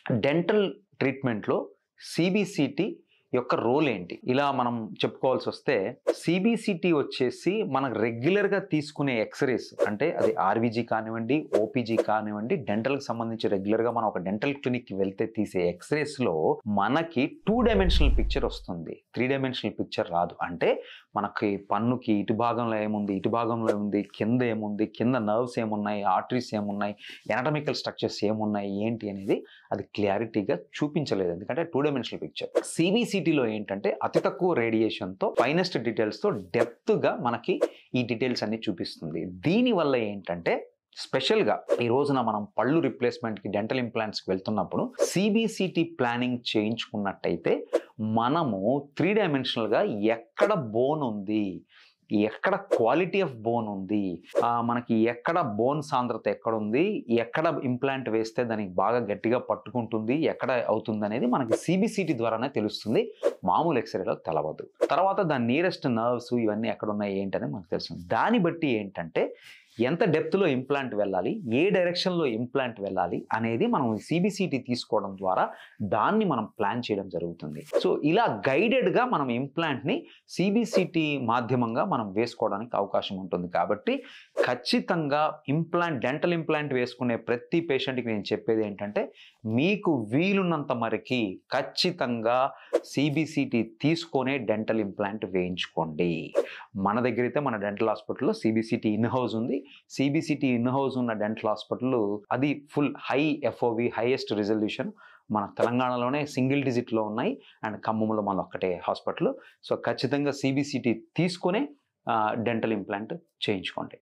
Dental ట్రీట్మెంట్‌లో సీబీసీటీ యొక్క role ఏంటి? ఇలా మనం చెప్పుకోవాల్సొస్తే సీబీసీటీ వచ్చేసి మనకు రెగ్యులర్‌గా తీసుకునే ఎక్స్‌రేస్ అంటే అది ఆర్‌వీజీ కానివ్వండి, ఓపీజీ కానివ్వండి, డెంటల్‌కి సంబంధించి రెగ్యులర్‌గా మనం ఒక డెంటల్ క్లినిక్‌కి వెళ్తే తీసే ఎక్స్‌రేస్‌లో మనకి 2 డైమెన్షనల్ పిక్చర్ వస్తుంది. 3 డైమెన్షనల్ పిక్చర్ రాదు. అంటే మనకి పన్నుకి ఇటు భాగంలో ఏముంది, ఇటు భాగంలో ఏముంది, కింద ఏముంది, కింద నర్వ్స్ ఏమున్నాయి, ఆర్టరీస్ ఏమున్నాయి, ఎనాటమికల్ స్ట్రక్చర్స్ ఏమున్నాయి, ఏంటి అనేది అది క్లారిటీగా చూపించలేదు. ఎందుకంటే 2 డైమెన్షనల్ పిక్చర్. సీబీసీటీలో ఏంటంటే అతి తక్కువ రేడియేషన్‌తో ఫైనెస్ట్ డీటెయిల్స్‌తో డెప్త్‌గా మనకి ఈ డీటెయిల్స్ అన్ని చూపిస్తుంది. దీనివల్ల ఏంటంటే స్పెషల్‌గా ఈ రోజున మనం పళ్ళు రిప్లేస్‌మెంట్‌కి డెంటల్ ఇంప్లాంట్స్‌కి వెళ్తున్నప్పుడు సీబీసీటీ ప్లానింగ్ చేయించుకున్నట్టయితే మనము 3 డైమెన్షనల్‌గా ఎక్కడ బోన్ ఉంది, ఎక్కడ క్వాలిటీ ఆఫ్ బోన్ ఉంది, మనకి ఎక్కడ బోన్ సాంద్రత ఎక్కడుంది, ఎక్కడ ఇంప్లాంట్ వేస్తే దానికి బాగా గట్టిగా పట్టుకుంటుంది, ఎక్కడ అవుతుందనేది మనకి సీబీసీటీ ద్వారానే తెలుస్తుంది. మామూలు ఎక్స్‌రేలో తెలవదు. తర్వాత దాని నియరెస్ట్ నర్వ్స్ ఇవన్నీ ఎక్కడున్నాయి ఏంటనేది మనకు తెలుస్తుంది. దాన్ని బట్టి ఏంటంటే ఎంత డెప్త్‌లో ఇంప్లాంట్ వెళ్ళాలి, ఏ డైరెక్షన్‌లో ఇంప్లాంట్ వెళ్ళాలి అనేది మనం సీబీసీటీ తీసుకోవడం ద్వారా దాన్ని మనం ప్లాన్ చేయడం జరుగుతుంది. సో, ఇలా గైడెడ్‌గా మనం ఇంప్లాంట్‌ని సీబీసీటీ మాధ్యమంగా మనం వేసుకోవడానికి అవకాశం ఉంటుంది. కాబట్టి ఖచ్చితంగా డెంటల్ ఇంప్లాంట్ వేసుకునే ప్రతి పేషెంట్‌కి నేను చెప్పేది ఏంటంటే, మీకు వీలున్నంత మరికి ఖచ్చితంగా సీబీసీటీ తీసుకొనే డెంటల్ ఇంప్లాంట్ వేయించుకోండి. మన దగ్గరైతే మన డెంటల్ హాస్పిటల్‌లో సీబీసీటీ ఇన్ హౌస్ ఉంది. సీబీసీటీ ఇన్ హౌస్ ఉన్న డెంటల్ హాస్పిటల్ అది ఫుల్ హై ఎఫ్ఓవి హైయెస్ట్ రిజల్యూషన్ మన తెలంగాణలోనే సింగిల్ డిజిట్‌లో ఉన్నాయి. అండ్ ఖమ్మంలో మనదొక్కటే హాస్పిటల్. సో, ఖచ్చితంగా సీబీసీటీ తీసుకొనే డెంటల్ ఇంప్లాంట్ చేయించుకోండి.